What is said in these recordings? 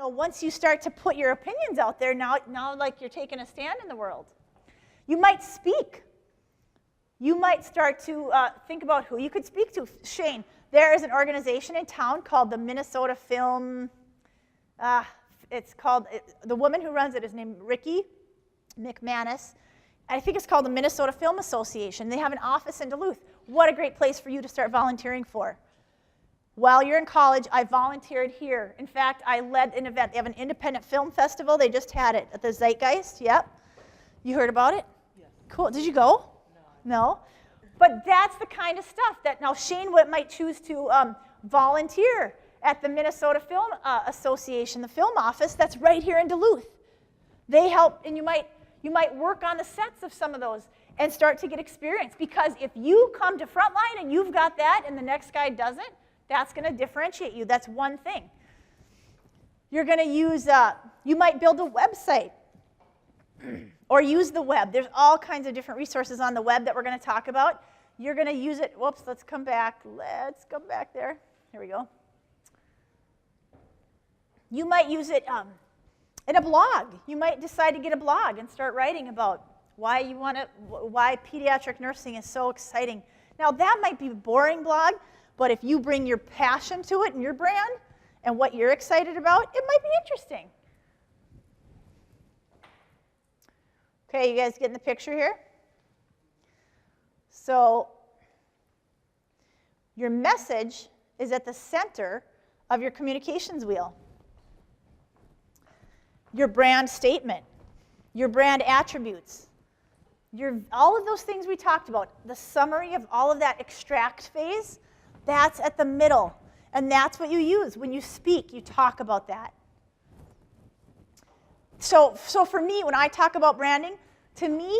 once you start to put your opinions out there, now like you're taking a stand in the world. You might speak. You might start to think about who you could speak to. Shane, there is an organization in town called the Minnesota Film, the woman who runs it is named Ricky McManus. I think it's called the Minnesota Film Association. They have an office in Duluth. What a great place for you to start volunteering for. While you're in college, I volunteered here. In fact, I led an event. They have an independent film festival. They just had it at the Zeitgeist. Yep. You heard about it? Yes. Cool. Did you go? No? But that's the kind of stuff that now Shane might choose to volunteer at the Minnesota Film Association, the film office that's right here in Duluth. They help, and you might work on the sets of some of those and start to get experience. Because if you come to Frontline and you've got that and the next guy doesn't, that's going to differentiate you. That's one thing. You're going to use, you might build a website or use the web. There's all kinds of different resources on the web that we're going to talk about. You're going to use it. Whoops, let's come back. Let's come back there. Here we go. You might use it in a blog. You might decide to get a blog and start writing about why pediatric nursing is so exciting. Now, that might be a boring blog, but if you bring your passion to it and your brand and what you're excited about, it might be interesting. Okay, you guys getting the picture here? So your message is at the center of your communications wheel. Your brand statement, your brand attributes, all of those things we talked about, the summary of all of that extract phase, that's at the middle. And that's what you use. When you speak, you talk about that. So for me, when I talk about branding, to me,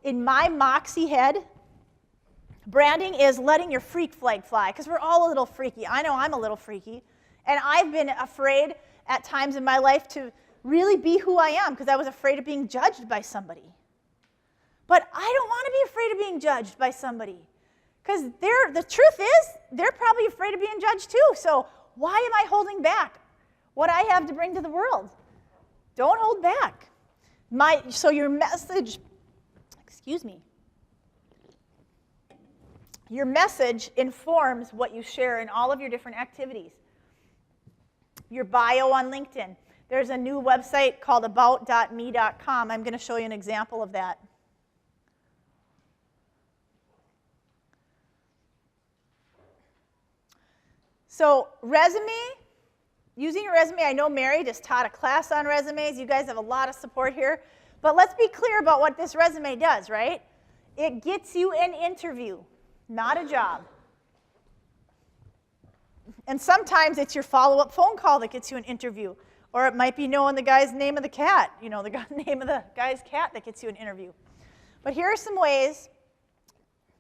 in my moxie head, branding is letting your freak flag fly, because we're all a little freaky. I know I'm a little freaky. And I've been afraid at times in my life to really be who I am, because I was afraid of being judged by somebody. But I don't want to be afraid of being judged by somebody. Because the truth is, they're probably afraid of being judged too. So why am I holding back what I have to bring to the world? Don't hold back. So your message, your message informs what you share in all of your different activities. Your bio on LinkedIn. There's a new website called about.me.com. I'm going to show you an example of that. So resume, using your resume, I know Mary just taught a class on resumes. You guys have a lot of support here. But let's be clear about what this resume does, right? It gets you an interview, not a job. And sometimes it's your follow-up phone call that gets you an interview. Or it might be knowing the guy's name of the cat, the name of the guy's cat that gets you an interview. But here are some ways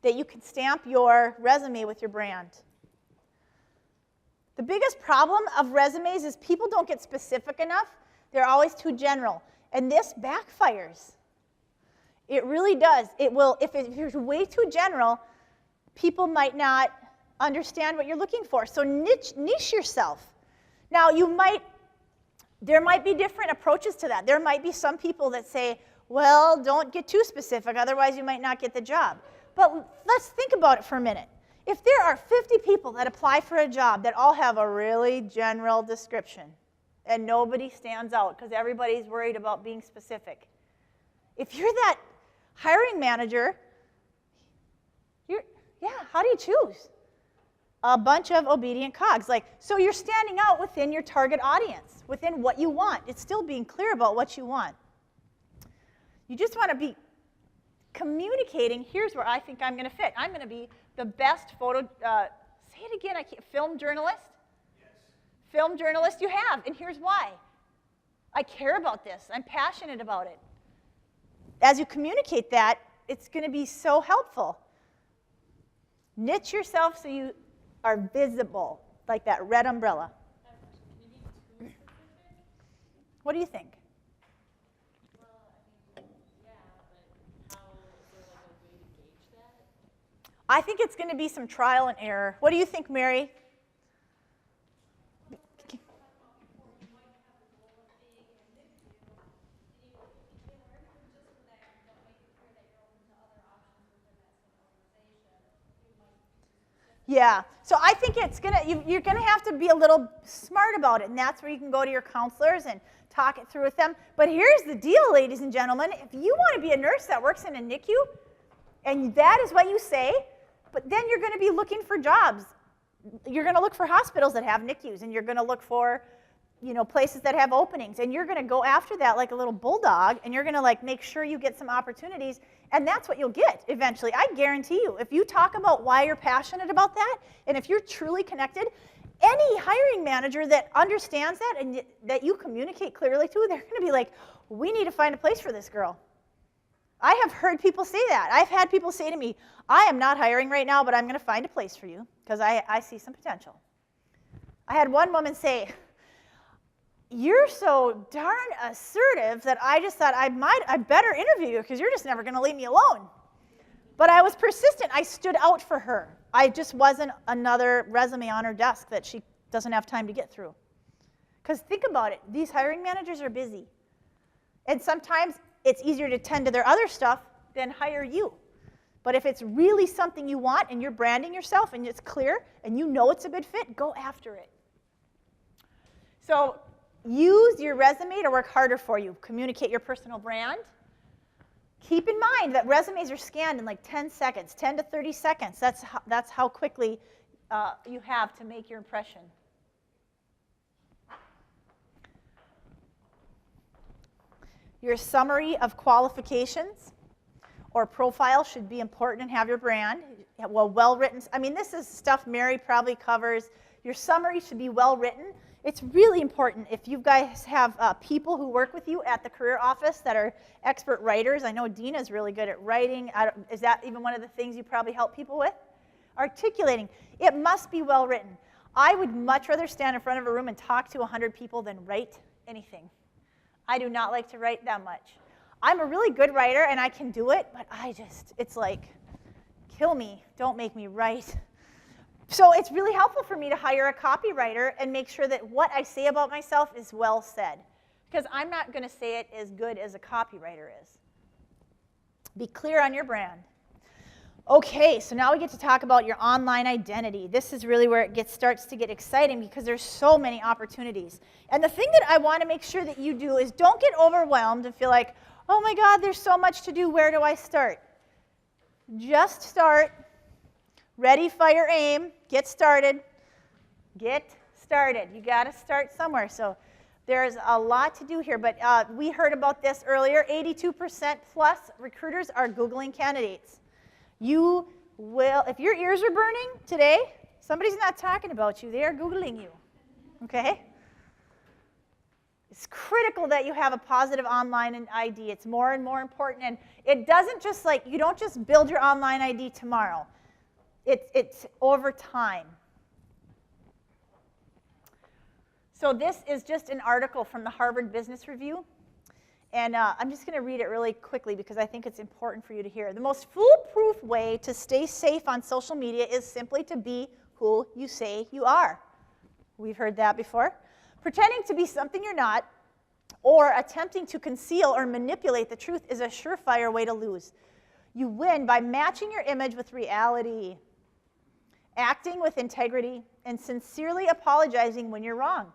that you can stamp your resume with your brand. The biggest problem of resumes is people don't get specific enough. They're always too general. And this backfires. It really does. It will, if you're way too general, people might not understand what you're looking for. So niche yourself. Now, there might be different approaches to that. There might be some people that say, well, don't get too specific, otherwise you might not get the job. But let's think about it for a minute. If there are 50 people that apply for a job that all have a really general description, and nobody stands out because everybody's worried about being specific, if you're that hiring manager, how do you choose? A bunch of obedient cogs. So you're standing out within your target audience, within what you want. It's still being clear about what you want. You just want to be communicating, here's where I think I'm going to fit. I'm going to be the best say it again, film journalist? Yes. Film journalist you have, and here's why. I care about this. I'm passionate about it. As you communicate that, it's going to be so helpful. Niche yourself so you are visible, like that red umbrella. What do you think? Well, yeah, but how is there a way to gauge that? I think it's going to be some trial and error. What do you think, Mary? Yeah, so I think you're gonna have to be a little smart about it, and that's where you can go to your counselors and talk it through with them. But here's the deal, ladies and gentlemen. If you want to be a nurse that works in a NICU, and that is what you say, but then you're gonna be looking for jobs. You're gonna look for hospitals that have NICUs, and you're gonna look for, places that have openings, and you're gonna go after that like a little bulldog, and you're gonna make sure you get some opportunities, and that's what you'll get eventually. I guarantee you, if you talk about why you're passionate about that, and if you're truly connected, any hiring manager that understands that and that you communicate clearly to, they're gonna be like, we need to find a place for this girl. I have heard people say that. I've had people say to me, I am not hiring right now, but I'm gonna find a place for you because I see some potential. I had one woman say, you're so darn assertive that I just thought I better interview you because you're just never gonna leave me alone. But I was persistent. I stood out for her. I just wasn't another resume on her desk that she doesn't have time to get through. Because think about it, these hiring managers are busy. And sometimes it's easier to tend to their other stuff than hire you. But if it's really something you want and you're branding yourself and it's clear and you know it's a good fit, go after it. So use your resume to work harder for you. Communicate your personal brand. Keep in mind that resumes are scanned in 10 seconds, 10 to 30 seconds. That's how quickly you have to make your impression. Your summary of qualifications or profile should be important and have your brand. Well written. I mean, this is stuff Mary probably covers. Your summary should be well written. It's really important if you guys have people who work with you at the career office that are expert writers. I know Dina's really good at writing. Is that even one of the things you probably help people with? Articulating. It must be well written. I would much rather stand in front of a room and talk to 100 people than write anything. I do not like to write that much. I'm a really good writer and I can do it, but it's like, kill me, don't make me write. So it's really helpful for me to hire a copywriter and make sure that what I say about myself is well said. Because I'm not going to say it as good as a copywriter is. Be clear on your brand. Okay, so now we get to talk about your online identity. This is really where it starts to get exciting because there's so many opportunities. And the thing that I want to make sure that you do is don't get overwhelmed and feel like, oh my God, there's so much to do, where do I start? Just start. Ready, fire, aim, get started. Get started. You got to start somewhere. So there's a lot to do here, but we heard about this earlier. 82% plus recruiters are Googling candidates. You will, if your ears are burning today, somebody's not talking about you. They are Googling you, okay? It's critical that you have a positive online ID. It's more and more important, and it doesn't just you don't just build your online ID tomorrow. It's over time. So this is just an article from the Harvard Business Review. And I'm just going to read it really quickly because I think it's important for you to hear. The most foolproof way to stay safe on social media is simply to be who you say you are. We've heard that before. Pretending to be something you're not or attempting to conceal or manipulate the truth is a surefire way to lose. You win by matching your image with reality, acting with integrity, and sincerely apologizing when you're wrong.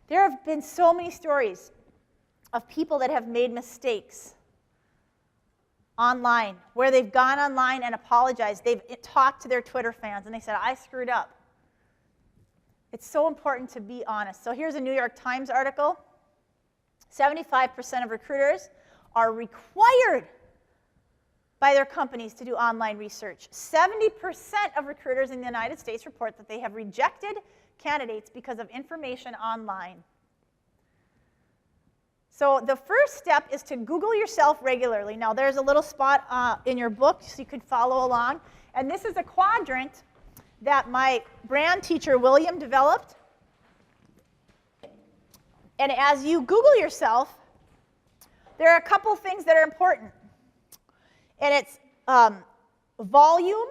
There have been so many stories of people that have made mistakes online, where they've gone online and apologized. They've talked to their Twitter fans, and they said, I screwed up. It's so important to be honest. So here's a New York Times article. 75% of recruiters are required by their companies to do online research. 70% of recruiters in the United States report that they have rejected candidates because of information online. So the first step is to Google yourself regularly. Now there's a little spot in your book so you can follow along. And this is a quadrant that my brand teacher, William, developed. And as you Google yourself, there are a couple things that are important. And it's volume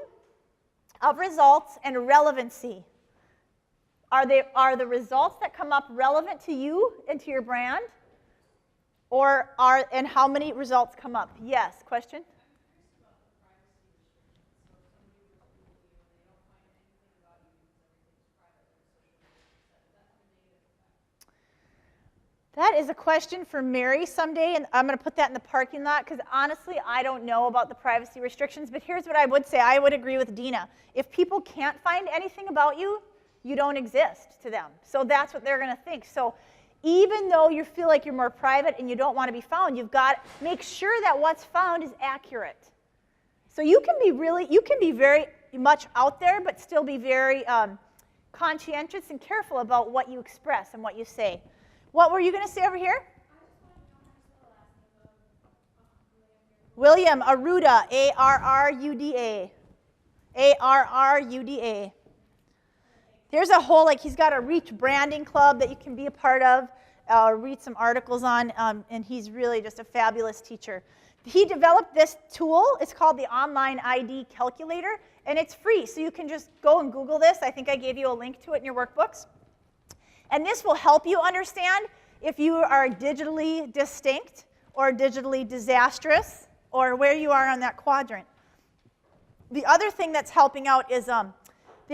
of results and relevancy. Are the results that come up relevant to you and to your brand? And how many results come up? Yes, question? That is a question for Mary someday, and I'm going to put that in the parking lot because honestly, I don't know about the privacy restrictions, but here's what I would say. I would agree with Dina. If people can't find anything about you, you don't exist to them. So that's what they're going to think. So even though you feel like you're more private and you don't want to be found, you've got to make sure that what's found is accurate. So you can be very much out there, but still be very conscientious and careful about what you express and what you say. What were you going to say over here? William Arruda, A-R-R-U-D-A. A-R-R-U-D-A. There's a whole, he's got a Reach branding club that you can be a part of, read some articles on, and he's really just a fabulous teacher. He developed this tool. It's called the Online ID Calculator, and it's free, so you can just go and Google this. I think I gave you a link to it in your workbooks. And this will help you understand if you are digitally distinct or digitally disastrous or where you are on that quadrant. The other thing that's helping out is, the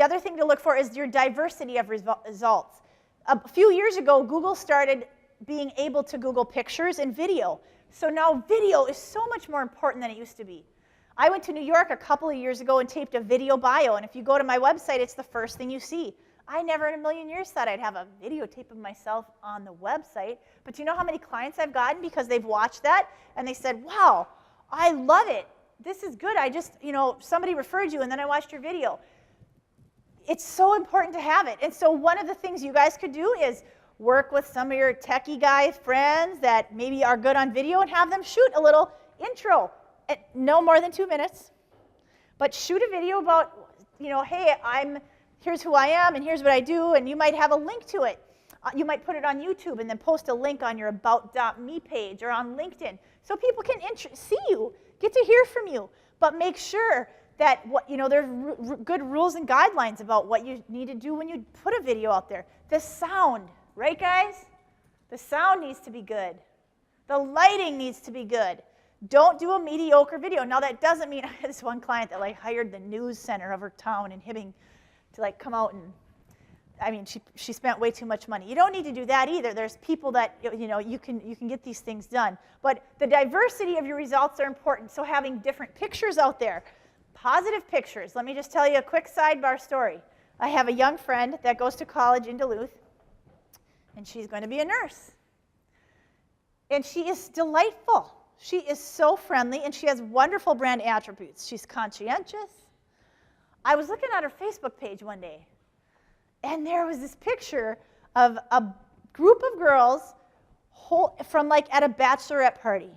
other thing to look for is your diversity of results. A few years ago, Google started being able to Google pictures and video. So now video is so much more important than it used to be. I went to New York a couple of years ago and taped a video bio, and if you go to my website, it's the first thing you see. I never in a million years thought I'd have a videotape of myself on the website. But you know how many clients I've gotten because they've watched that and they said, wow, I love it. This is good. I just, somebody referred you and then I watched your video. It's so important to have it. And so one of the things you guys could do is work with some of your techie guy friends that maybe are good on video and have them shoot a little intro. No more than 2 minutes. But shoot a video about, hey, here's who I am, and here's what I do, and you might have a link to it. You might put it on YouTube and then post a link on your about.me page or on LinkedIn so people can see you, get to hear from you. But make sure that there's good rules and guidelines about what you need to do when you put a video out there. The sound, right, guys? The sound needs to be good. The lighting needs to be good. Don't do a mediocre video. Now, that doesn't mean I had this one client that hired the news center of her town in Hibbing to come out and, she spent way too much money. You don't need to do that either. There's people that, you can get these things done. But the diversity of your results are important. So having different pictures out there, positive pictures. Let me just tell you a quick sidebar story. I have a young friend that goes to college in Duluth, and she's going to be a nurse. And she is delightful. She is so friendly, and she has wonderful brand attributes. She's conscientious. I was looking at her Facebook page one day, and there was this picture of a group of girls from at a bachelorette party.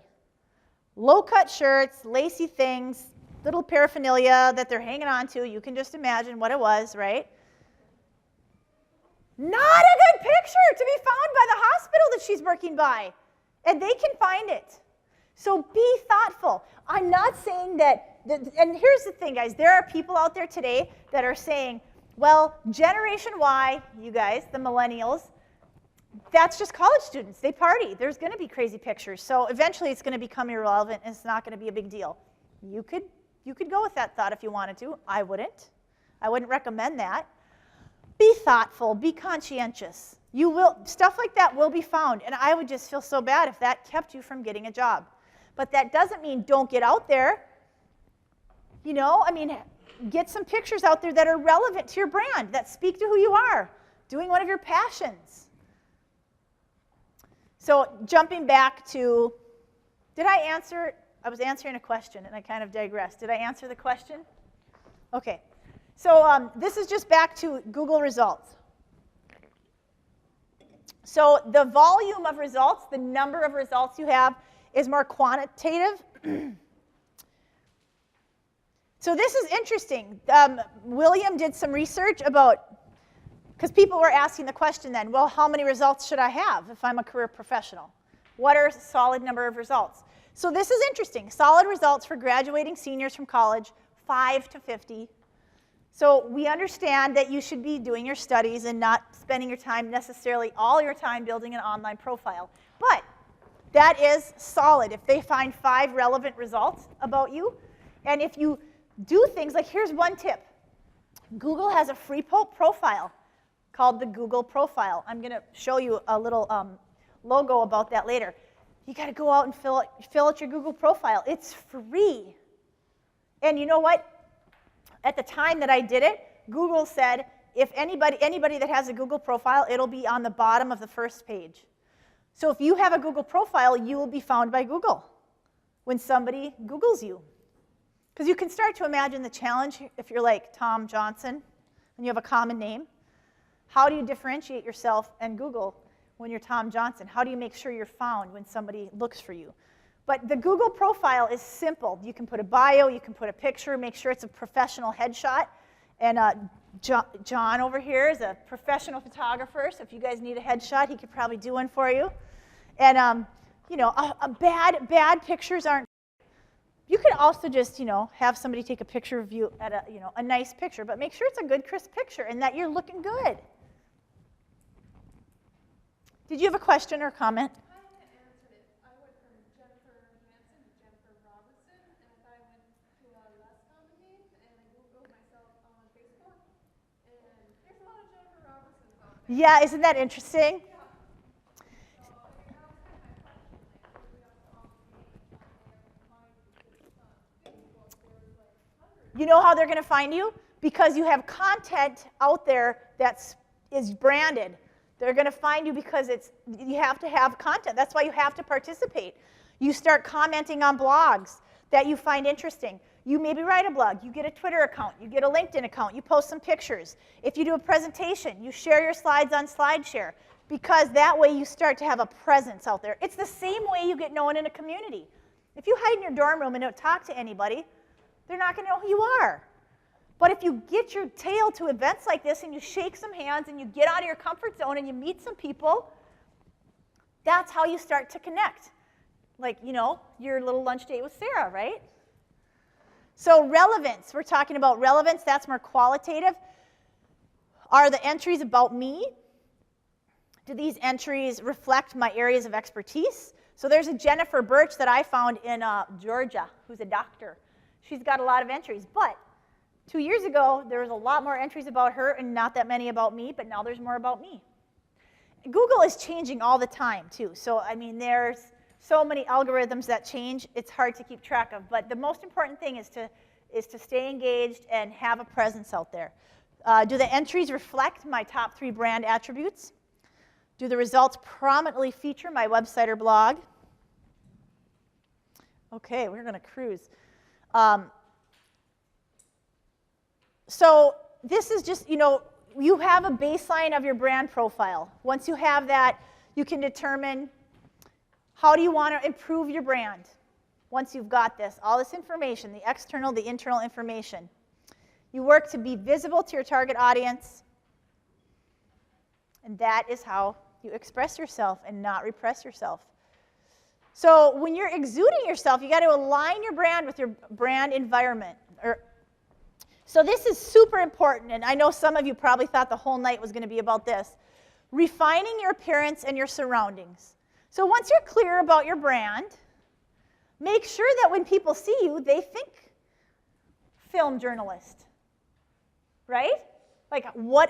Low-cut shirts, lacy things, little paraphernalia that they're hanging on to. You can just imagine what it was, right? Not a good picture to be found by the hospital that she's working by, and they can find it. So be thoughtful. I'm not saying that, and here's the thing, guys. There are people out there today that are saying, well, Generation Y, you guys, the millennials, that's just college students. They party. There's going to be crazy pictures. So eventually it's going to become irrelevant, and it's not going to be a big deal. You could go with that thought if you wanted to. I wouldn't. I wouldn't recommend that. Be thoughtful. Be conscientious. Stuff like that will be found, and I would just feel so bad if that kept you from getting a job. But that doesn't mean don't get out there. Get some pictures out there that are relevant to your brand, that speak to who you are, doing one of your passions. So jumping back to, did I answer? I was answering a question, and I kind of digressed. Did I answer the question? Okay. So this is just back to Google results. So the volume of results, the number of results you have, is more quantitative. So this is interesting. William did some research about, because people were asking the question then, well, how many results should I have if I'm a career professional? What are a solid number of results? So this is interesting. Solid results for graduating seniors from college, 5 to 50. So we understand that you should be doing your studies and not spending your time, necessarily all your time, building an online profile. But that is solid if they find 5 relevant results about you. And if you do things like, here's one tip. Google has a free profile called the Google profile. I'm going to show you a little logo about that later. You got to go out and fill out your Google profile. It's free. And you know what? At the time that I did it, Google said, if anybody that has a Google profile, it'll be on the bottom of the first page. So if you have a Google profile, you will be found by Google when somebody Googles you. Because you can start to imagine the challenge if you're like Tom Johnson and you have a common name. How do you differentiate yourself and Google when you're Tom Johnson? How do you make sure you're found when somebody looks for you? But the Google profile is simple. You can put a bio, you can put a picture, make sure it's a professional headshot. And John over here is a professional photographer, so if you guys need a headshot, he could probably do one for you. And bad pictures aren't. You could also just, have somebody take a picture of you at a nice picture, but make sure it's a good, crisp picture and that you're looking good. Did you have a question or comment? I answered it. I went from Jennifer Hansen to Jennifer Robinson, and I went to a less common name, and I Googled myself on Facebook, and there's a lot of Jennifer Robinsons out there. Yeah, isn't that interesting? Yeah. So, that was kind of my question. Like, maybe that's all Facebook, there's like hundreds. You know how they're going to find you? Because you have content out there that is branded. They're going to find you because you have to have content. That's why you have to participate. You start commenting on blogs that you find interesting. You maybe write a blog. You get a Twitter account. You get a LinkedIn account. You post some pictures. If you do a presentation, you share your slides on SlideShare because that way you start to have a presence out there. It's the same way you get known in a community. If you hide in your dorm room and don't talk to anybody, they're not going to know who you are. But if you get your tail to events like this and you shake some hands and you get out of your comfort zone and you meet some people, that's how you start to connect. Like, your little lunch date with Sarah, right? So relevance, we're talking about relevance, that's more qualitative. Are the entries about me? Do these entries reflect my areas of expertise? So there's a Jennifer Birch that I found in Georgia, who's a doctor. She's got a lot of entries, but 2 years ago, there was a lot more entries about her and not that many about me, but now there's more about me. Google is changing all the time, too. So, there's so many algorithms that change, it's hard to keep track of. But the most important thing is to stay engaged and have a presence out there. Do the entries reflect my top 3 brand attributes? Do the results prominently feature my website or blog? Okay, we're going to cruise. So this is just, you have a baseline of your brand profile. Once you have that, you can determine how do you want to improve your brand. Once you've got this, all this information, the external, the internal information. You work to be visible to your target audience. And that is how you express yourself and not repress yourself. So when you're exuding yourself, you got to align your brand with your brand environment. So this is super important, and I know some of you probably thought the whole night was going to be about this. Refining your appearance and your surroundings. So once you're clear about your brand, make sure that when people see you, they think film journalist, right? Like,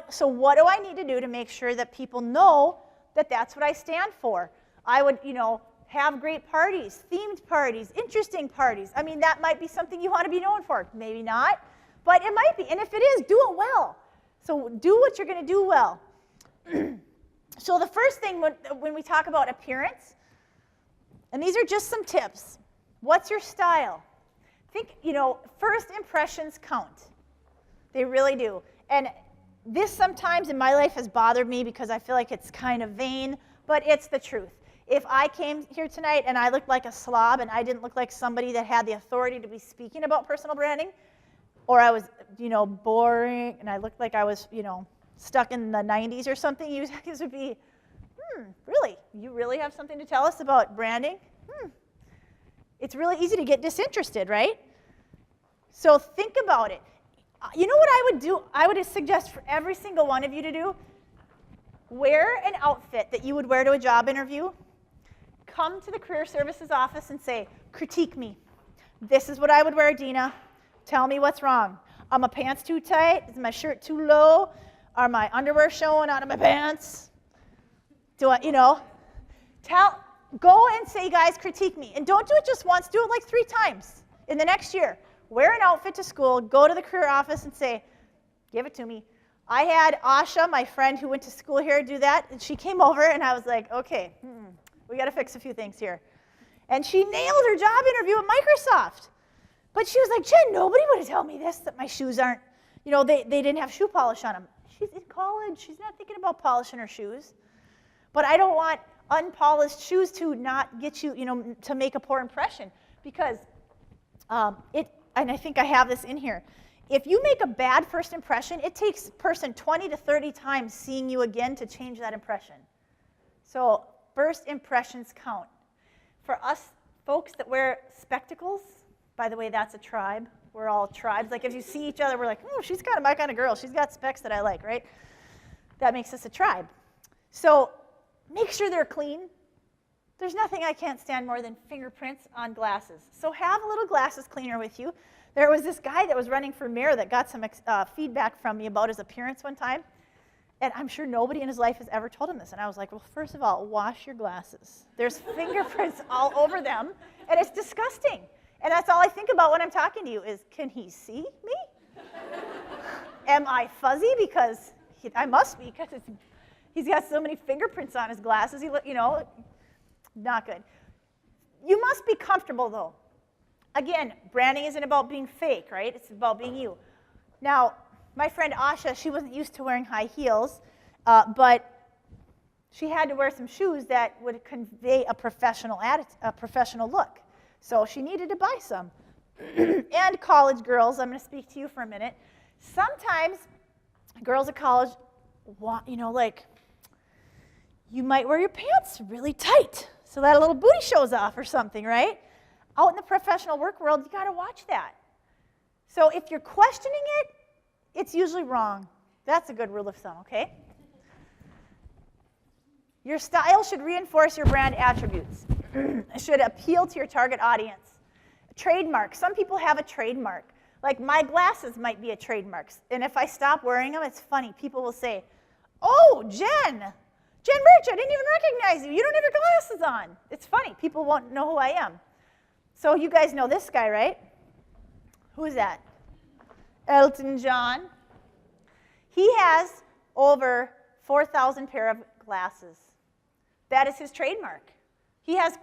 so what do I need to do to make sure that people know that that's what I stand for? I would, have great parties, themed parties, interesting parties. That might be something you want to be known for. Maybe not. But it might be, and if it is, do it well. So do what you're going to do well. So the first thing when we talk about appearance, and these are just some tips. What's your style? Think, first impressions count. They really do. And this sometimes in my life has bothered me because I feel like it's kind of vain, but it's the truth. If I came here tonight and I looked like a slob and I didn't look like somebody that had the authority to be speaking about personal branding, or I was, boring, and I looked like I was, stuck in the 90s or something, you guys would be, really? You really have something to tell us about branding? It's really easy to get disinterested, right? So think about it. You know what I would do? I would suggest for every single one of you to do, wear an outfit that you would wear to a job interview. Come to the Career Services office and say, critique me. This is what I would wear, Dina. Tell me what's wrong. Are my pants too tight? Is my shirt too low? Are my underwear showing out of my pants? Do I, Go and say, guys, critique me. And don't do it just once, do it like 3 times in the next year. Wear an outfit to school, go to the career office and say, give it to me. I had Asha, my friend who went to school here, do that, and she came over and I was like, okay, we got to fix a few things here. And she nailed her job interview at Microsoft. But she was like, Jen, nobody would tell me this, that my shoes aren't, they didn't have shoe polish on them. She's in college. She's not thinking about polishing her shoes. But I don't want unpolished shoes to not get you, to make a poor impression. Because and I think I have this in here. If you make a bad first impression, it takes a person 20 to 30 times seeing you again to change that impression. So first impressions count. For us folks that wear spectacles, by the way, that's a tribe. We're all tribes. Like if you see each other, we're like, oh, she's kind of my kind of girl. She's got specs that I like, right? That makes us a tribe. So make sure they're clean. There's nothing I can't stand more than fingerprints on glasses. So have a little glasses cleaner with you. There was this guy that was running for mayor that got some feedback from me about his appearance one time. And I'm sure nobody in his life has ever told him this. And I was like, well, first of all, wash your glasses. There's fingerprints all over them, and it's disgusting. And that's all I think about when I'm talking to you is, can he see me? Am I fuzzy? Because I must be, because he's got so many fingerprints on his glasses. Not good. You must be comfortable, though. Again, branding isn't about being fake, right? It's about being you. Now, my friend Asha, she wasn't used to wearing high heels, but she had to wear some shoes that would convey a professional look. So she needed to buy some. And college girls, I'm going to speak to you for a minute. Sometimes girls at college want, you might wear your pants really tight so that a little booty shows off or something, right? Out in the professional work world, you got to watch that. So if you're questioning it, it's usually wrong. That's a good rule of thumb, okay? Your style should reinforce your brand attributes. It should appeal to your target audience. Trademark. Some people have a trademark. Like my glasses might be a trademark. And if I stop wearing them, it's funny. People will say, oh, Jen Rich, I didn't even recognize you. You don't have your glasses on. It's funny. People won't know who I am. So you guys know this guy, right? Who is that? Elton John. He has over 4,000 pair of glasses. That is his trademark. He has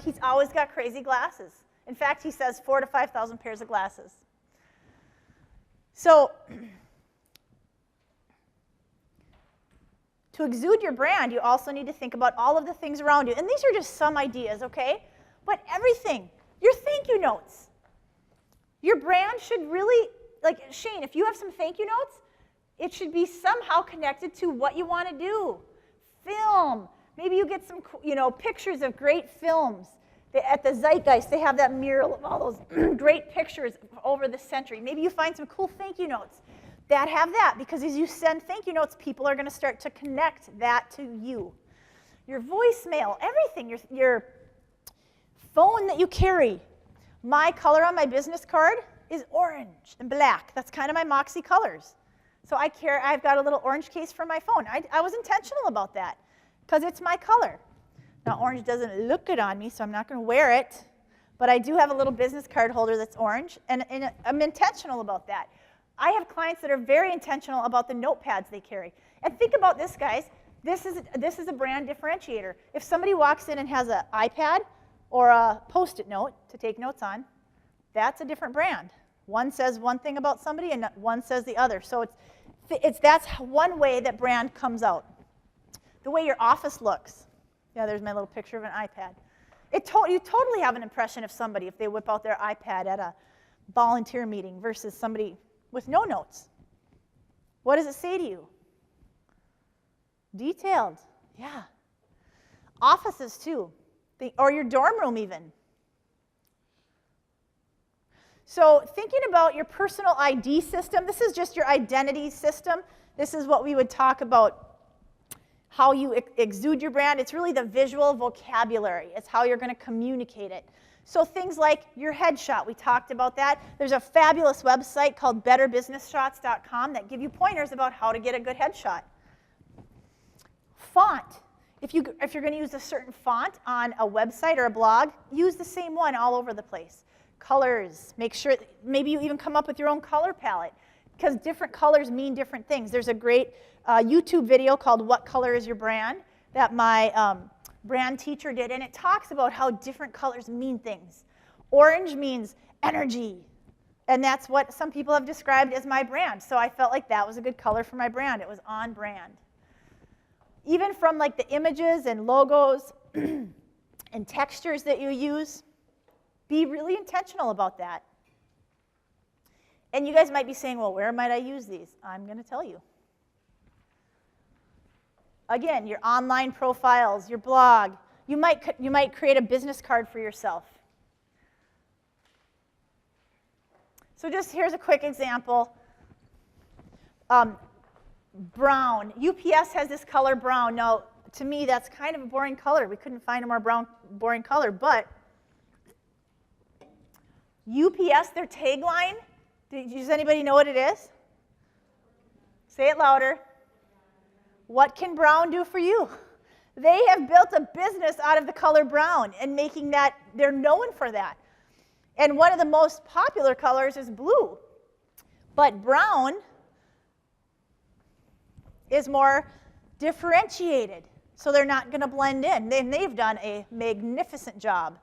he's always got crazy glasses. In fact, he says 4,000 to 5,000 pairs of glasses. So to exude your brand, you also need to think about all of the things around you. And these are just some ideas, okay? But everything, your thank you notes. Your brand should really, like Shane, if you have some thank you notes, it should be somehow connected to what you want to do. Film. Maybe you get some, pictures of great films. At the Zeitgeist, they have that mural of all those great pictures over the century. Maybe you find some cool thank you notes that have that, because as you send thank you notes, people are going to start to connect that to you. Your voicemail, everything, your phone that you carry. My color on my business card is orange and black. That's kind of my Moxie colors. So I've got a little orange case for my phone. I was intentional about that because it's my color. Now, orange doesn't look good on me, so I'm not going to wear it. But I do have a little business card holder that's orange, and I'm intentional about that. I have clients that are very intentional about the notepads they carry. And think about this, guys. This is a brand differentiator. If somebody walks in and has an iPad or a Post-it note to take notes on, that's a different brand. One says one thing about somebody, and one says the other. So that's one way that brand comes out. The way your office looks. Yeah, there's my little picture of an iPad. You totally have an impression of somebody if they whip out their iPad at a volunteer meeting versus somebody with no notes. What does it say to you? Detailed. Yeah. Offices, too. Or your dorm room, even. So thinking about your personal ID system, this is just your identity system. This is what we would talk about, how you exude your brand. It's really the visual vocabulary. It's how you're going to communicate it. So things like your headshot, we talked about that. There's a fabulous website called betterbusinessshots.com that give you pointers about how to get a good headshot. Font. If you're going to use a certain font on a website or a blog, use the same one all over the place. Colors, make sure, maybe you even come up with your own color palette, because different colors mean different things. There's a great YouTube video called What Color is Your Brand that my brand teacher did, and it talks about how different colors mean things. Orange means energy, and that's what some people have described as my brand. So I felt like that was a good color for my brand. It was on brand. Even from like the images and logos and textures that you use, be really intentional about that. And you guys might be saying, well, where might I use these? I'm going to tell you. Again, your online profiles, your blog. You might create a business card for yourself. So just here's a quick example. Brown. UPS has this color brown. Now, to me, that's kind of a boring color. We couldn't find a more boring color. But UPS, their tagline, does anybody know what it is? Say it louder. What can brown do for you? They have built a business out of the color brown and making that, they're known for that. And one of the most popular colors is blue. But brown is more differentiated, so they're not going to blend in. And they've done a magnificent job.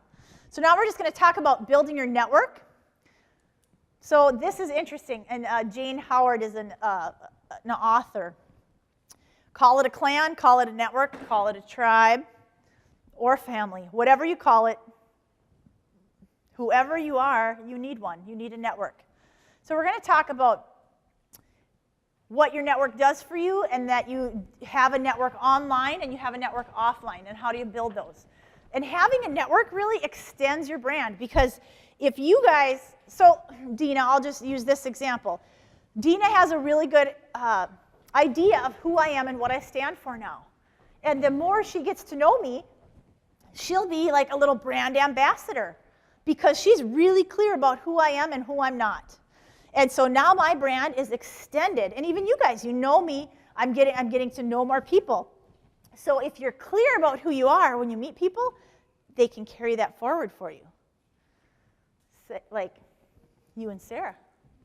So now we're just going to talk about building your network. So this is interesting, and Jane Howard is an author. Call it a clan, call it a network, call it a tribe, or family. Whatever you call it, whoever you are, you need one. You need a network. So we're going to talk about what your network does for you, and that you have a network online and you have a network offline, and how do you build those. And having a network really extends your brand, because if you guys, so Dina, I'll just use this example. Dina has a really good idea of who I am and what I stand for now. And the more she gets to know me, she'll be like a little brand ambassador, because she's really clear about who I am and who I'm not. And so now my brand is extended. And even you guys, you know me, I'm getting to know more people. So if you're clear about who you are when you meet people, they can carry that forward for you. Like you and Sarah,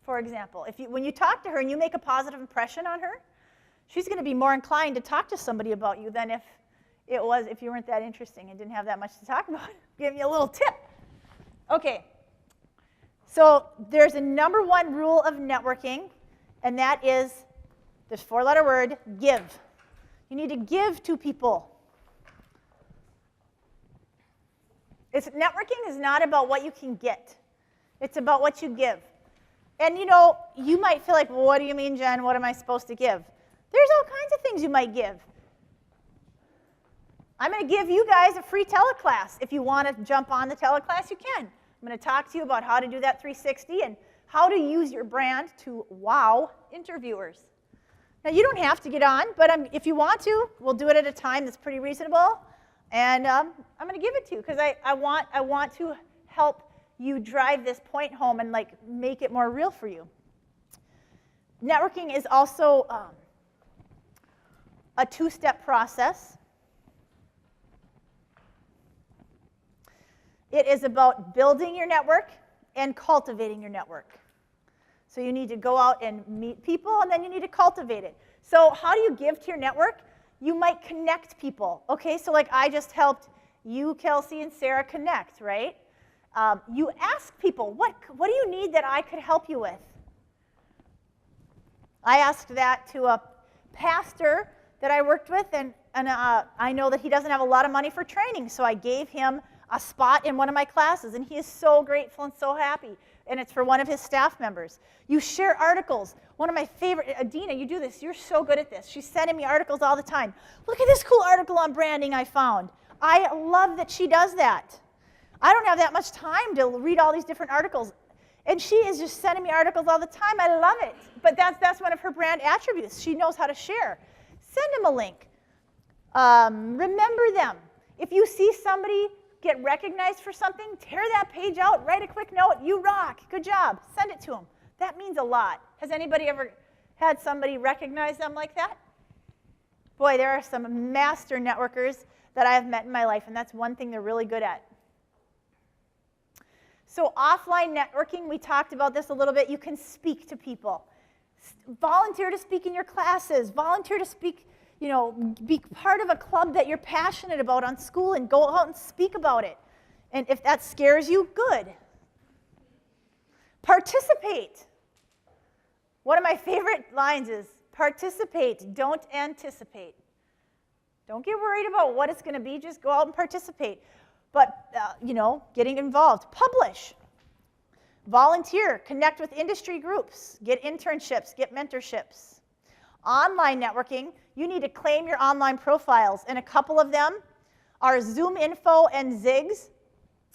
for example. When you talk to her and you make a positive impression on her, she's going to be more inclined to talk to somebody about you than if you weren't that interesting and didn't have that much to talk about. Give you a little tip. Okay. So there's a number one rule of networking, and that is this four-letter word, give. You need to give to people. Networking is not about what you can get. It's about what you give. And you might feel like, well, what do you mean, Jen? What am I supposed to give? There's all kinds of things you might give. I'm going to give you guys a free teleclass. If you want to jump on the teleclass, you can. I'm going to talk to you about how to do that 360 and how to use your brand to wow interviewers. Now, you don't have to get on, but if you want to, we'll do it at a time that's pretty reasonable. And I'm going to give it to you, because I want to help you drive this point home and make it more real for you. Networking is also a two-step process. It is about building your network and cultivating your network. So you need to go out and meet people, and then you need to cultivate it. So how do you give to your network? You might connect people. Okay, so like I just helped you, Kelsey, and Sarah connect, right? You ask people, what do you need that I could help you with? I asked that to a pastor that I worked with, and I know that he doesn't have a lot of money for training, so I gave him a spot in one of my classes, and he is so grateful and so happy, and it's for one of his staff members. You share articles. One of my favorite, Adina, you do this. You're so good at this. She's sending me articles all the time. Look at this cool article on branding I found. I love that she does that. I don't have that much time to read all these different articles, and she is just sending me articles all the time. I love it. But that's one of her brand attributes. She knows how to share. Send them a link. Remember them. If you see somebody get recognized for something, tear that page out, write a quick note, you rock, good job, send it to them. That means a lot. Has anybody ever had somebody recognize them like that? Boy, there are some master networkers that I have met in my life, and that's one thing they're really good at. So offline networking, we talked about this a little bit. You can speak to people. Volunteer to speak in your classes. Volunteer to speak, be part of a club that you're passionate about on school and go out and speak about it. And if that scares you, good. Participate. One of my favorite lines is, participate, don't anticipate. Don't get worried about what it's going to be, just go out and participate. But, getting involved. Publish. Volunteer, connect with industry groups, get internships, get mentorships. Online networking, you need to claim your online profiles, and a couple of them are Zoom Info and Zigs.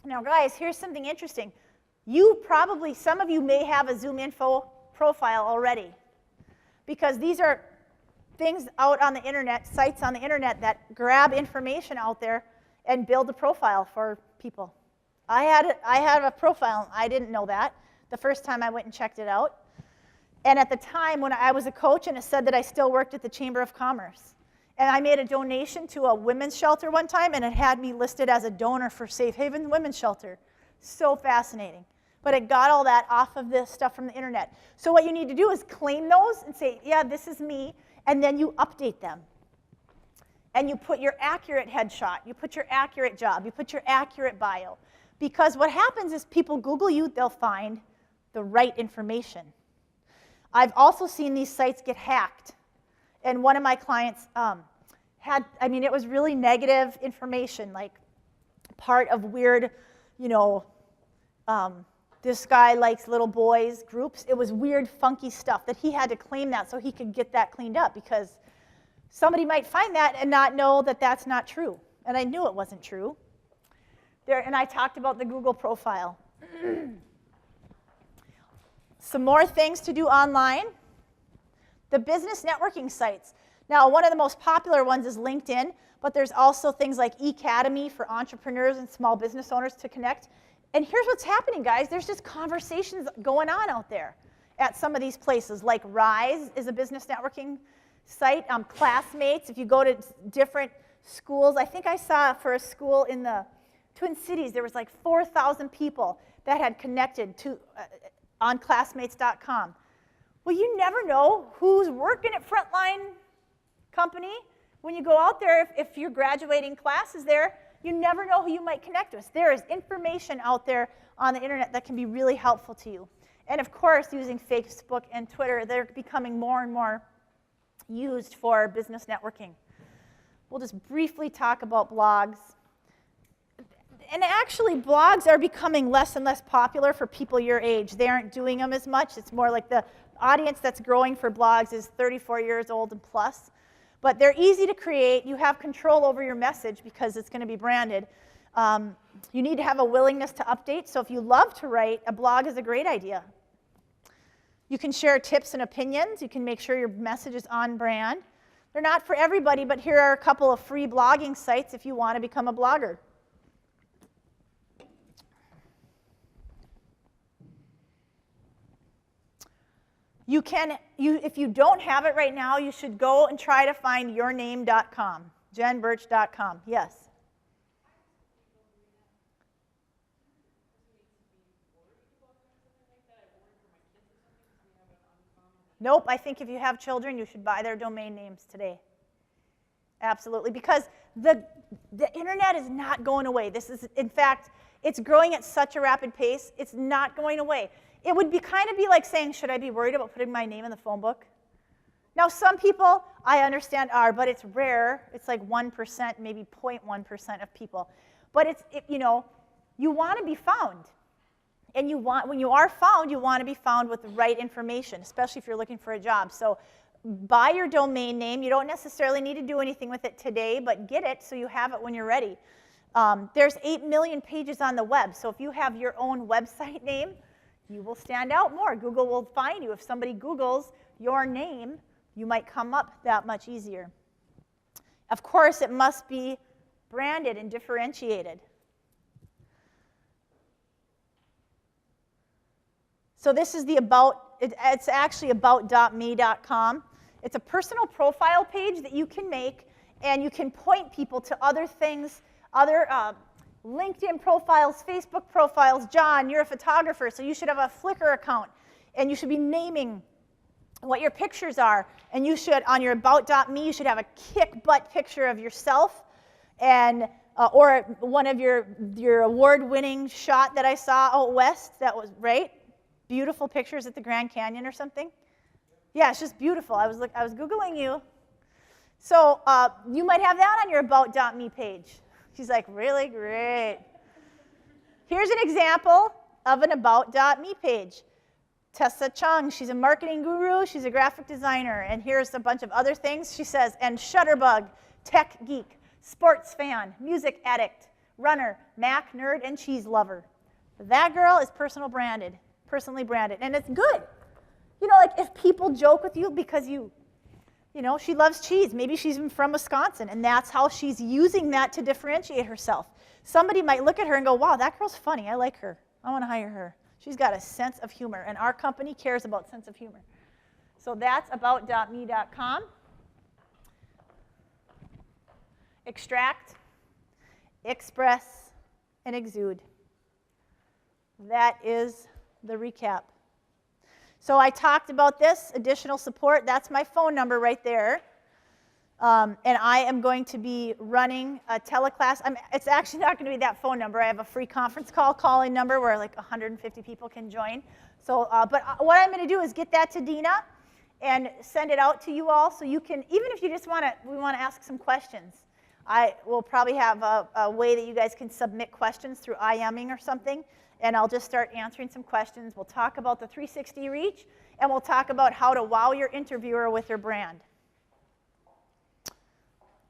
Now guys, here's something interesting. Some of you may have a Zoom Info profile already, because these are things out on the internet, sites on the internet that grab information out there and build a profile for people. I had a profile, I didn't know that the first time I went and checked it out. And at the time when I was a coach, and it said that I still worked at the Chamber of Commerce. And I made a donation to a women's shelter one time, and it had me listed as a donor for Safe Haven Women's Shelter. So fascinating. But it got all that off of this stuff from the internet. So what you need to do is claim those and say, yeah, this is me, and then you update them. And you put your accurate headshot, you put your accurate job, you put your accurate bio. Because what happens is people Google you, they'll find the right information. I've also seen these sites get hacked. And one of my clients it was really negative information, like part of weird, this guy likes little boys groups. It was weird, funky stuff that he had to claim that so he could get that cleaned up, because somebody might find that and not know that that's not true. And I knew it wasn't true. And I talked about the Google profile. Some more things to do online. The business networking sites. Now, one of the most popular ones is LinkedIn, but there's also things like eAcademy for entrepreneurs and small business owners to connect. And here's what's happening, guys. There's just conversations going on out there at some of these places, like Rise is a business networking site. Classmates, if you go to different schools, I think I saw for a school in the Twin Cities, there was like 4,000 people that had connected to on classmates.com. Well, you never know who's working at Frontline Company. When you go out there, if your graduating class is there, you never know who you might connect with. There is information out there on the internet that can be really helpful to you. And of course, using Facebook and Twitter, they're becoming more and more used for business networking. We'll just briefly talk about blogs. And actually, blogs are becoming less and less popular for people your age. They aren't doing them as much. It's more like the audience that's growing for blogs is 34 years old and plus. But they're easy to create. You have control over your message because it's going to be branded. You need to have a willingness to update. So if you love to write, a blog is a great idea. You can share tips and opinions. You can make sure your message is on brand. They're not for everybody, but here are a couple of free blogging sites if you want to become a blogger. If you don't have it right now, you should go and try to find yourname.com, jenbirch.com. Yes? Nope, I think if you have children, you should buy their domain names today. Absolutely, because the internet is not going away. In fact, it's growing at such a rapid pace, it's not going away. It would kind of be like saying, should I be worried about putting my name in the phone book? Now, some people, I understand, are, but it's rare. It's like 1%, maybe 0.1% of people. But you want to be found. And when you are found, you want to be found with the right information, especially if you're looking for a job. So buy your domain name. You don't necessarily need to do anything with it today, but get it so you have it when you're ready. There's 8 million pages on the web. So if you have your own website name, you will stand out more. Google will find you. If somebody Googles your name, you might come up that much easier. Of course, it must be branded and differentiated. So this is the about, it's actually about.me.com. It's a personal profile page that you can make, and you can point people to other things, other LinkedIn profiles, Facebook profiles. John, you're a photographer, so you should have a Flickr account, and you should be naming what your pictures are. And you should, on your about.me, you should have a kick-butt picture of yourself, and or one of your award-winning shot that I saw out west. That was right, beautiful pictures at the Grand Canyon or something. Yeah, it's just beautiful. I was Googling you. So you might have that on your about.me page. She's like, really great. Here's an example of an about.me page. Tessa Chung, she's a marketing guru, she's a graphic designer, and here's a bunch of other things. She says, and Shutterbug, tech geek, sports fan, music addict, runner, Mac nerd, and cheese lover. That girl is personally branded, and it's good. You know, like if people joke with you because you know, she loves cheese. Maybe she's even from Wisconsin, and that's how she's using that to differentiate herself. Somebody might look at her and go, wow, that girl's funny. I like her. I want to hire her. She's got a sense of humor, and our company cares about sense of humor. So that's about.me.com. Extract, express, and exude. That is the recap. So I talked about this, additional support. That's my phone number right there. And I am going to be running a teleclass. It's actually not going to be that phone number. I have a free conference call calling number where like 150 people can join. So, but what I'm going to do is get that to Dina and send it out to you all so you can, even if you just want to, we want to ask some questions. I will probably have a way that you guys can submit questions through IMing or something, and I'll just start answering some questions. We'll talk about the 360 reach, and we'll talk about how to wow your interviewer with your brand.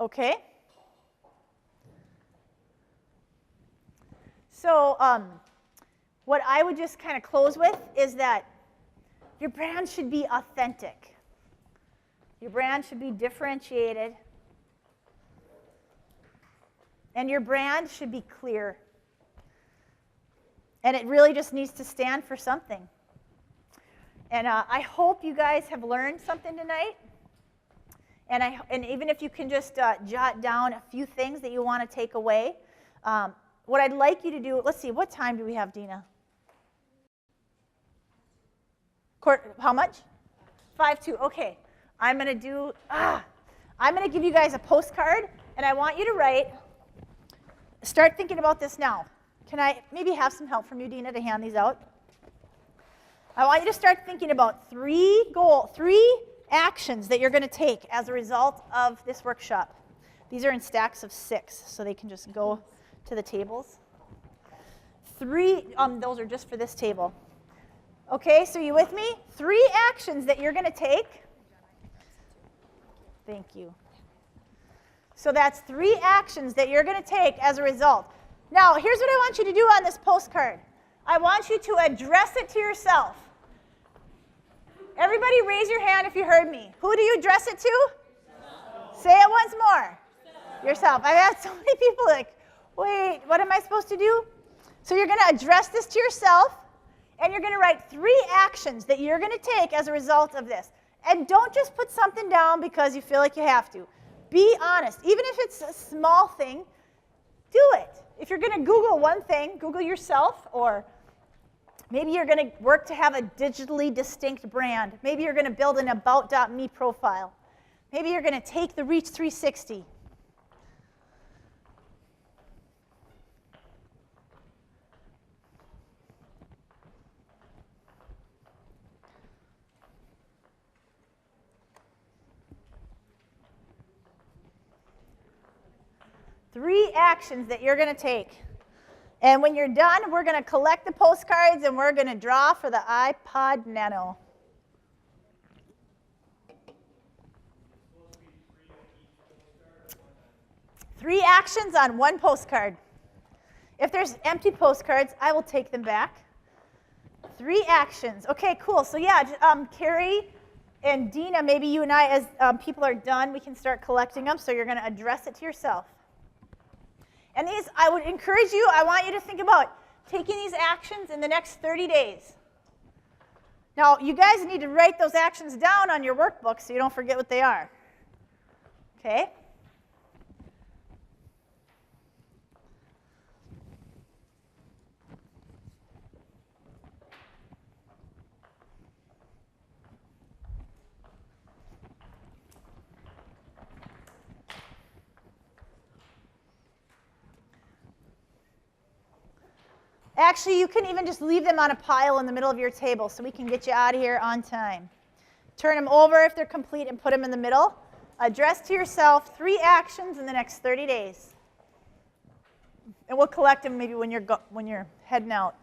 Okay? So what I would just kind of close with is that your brand should be authentic. Your brand should be differentiated. And your brand should be clear. And it really just needs to stand for something. And I hope you guys have learned something tonight. And even if you can just jot down a few things that you want to take away, what I'd like you to do, let's see, what time do we have, Dina? How much? 5:02, okay. I'm going to give you guys a postcard, and I want you to write, start thinking about this now. Can I maybe have some help from you, Dina, to hand these out? I want you to start thinking about three actions that you're going to take as a result of this workshop. These are in stacks of 6, so they can just go to the tables. 3, those are just for this table. Okay, so you with me? 3 actions that you're going to take. Thank you. So that's 3 actions that you're going to take as a result. Now, here's what I want you to do on this postcard. I want you to address it to yourself. Everybody raise your hand if you heard me. Who do you address it to? Yourself. Say it once more. Yourself. I've had so many people like, wait, what am I supposed to do? So you're going to address this to yourself, and you're going to write 3 actions that you're going to take as a result of this. And don't just put something down because you feel like you have to. Be honest. Even if it's a small thing, do it. If you're going to Google one thing, Google yourself, or maybe you're going to work to have a digitally distinct brand. Maybe you're going to build an about.me profile. Maybe you're going to take the Reach 360. Three actions that you're going to take. And when you're done, we're going to collect the postcards and we're going to draw for the iPod Nano. Three actions on one postcard. If there's empty postcards, I will take them back. 3 actions. Okay, cool. So yeah, Carrie and Dina, maybe you and I, as people are done, we can start collecting them. So you're going to address it to yourself. And these, I would encourage you, I want you to think about taking these actions in the next 30 days. Now, you guys need to write those actions down on your workbook so you don't forget what they are. Okay? Actually, you can even just leave them on a pile in the middle of your table so we can get you out of here on time. Turn them over if they're complete and put them in the middle. Address to yourself 3 actions in the next 30 days. And we'll collect them maybe when you're heading out.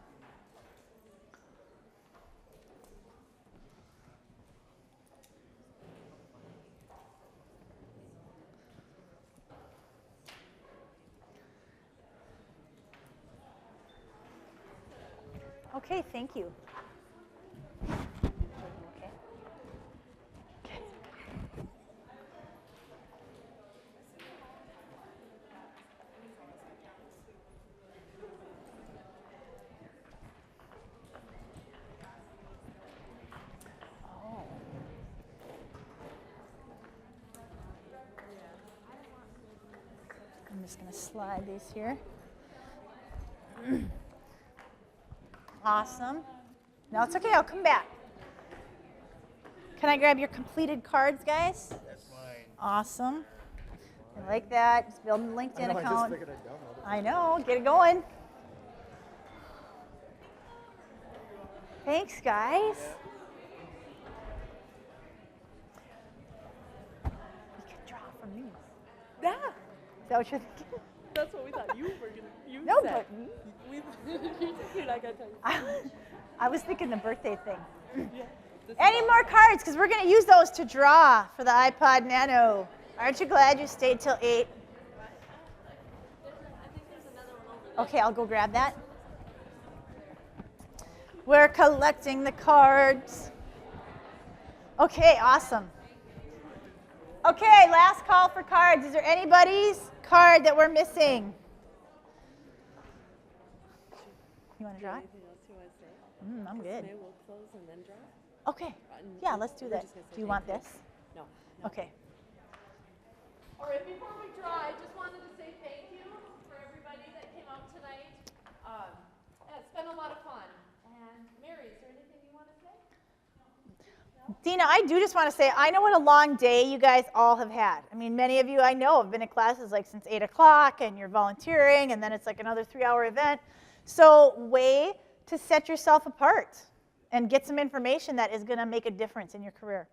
Okay, thank you. Okay. Oh. I'm just going to slide these here. Awesome. No, it's okay. I'll come back. Can I grab your completed cards, guys? That's mine. Awesome. I like that. Just building a LinkedIn I know, I just account. figured I'd download it. I know. Get it going. Thanks, guys. You can draw from these. Yeah, Is that what you're thinking? that's what we thought you were gonna. You No, said. but You're not gonna tell you. I was thinking the birthday thing. Yeah. This Any more cards? Because we're going to use those to draw for the iPod Nano. Aren't you glad you stayed till 8? I think there's another one over there. Okay, I'll go grab that. We're collecting the cards. Okay, awesome. Okay, last call for cards. Is there anybody's card that we're missing? You want to draw it? Anything else you want to say? I'm good. Maybe we'll close and then draw. Okay. Yeah, let's do We're that. just gonna say Do you want thank this? No. Okay. All right, before we draw, I just wanted to say thank you for everybody that came out tonight. It's been a lot of fun. And Mary, is there anything you want to say? Dina, I do just want to say, I know what a long day you guys all have had. I mean, many of you I know have been in classes like since 8 o'clock, and you're volunteering, and then it's like another 3-hour event. So way to set yourself apart and get some information that is going to make a difference in your career.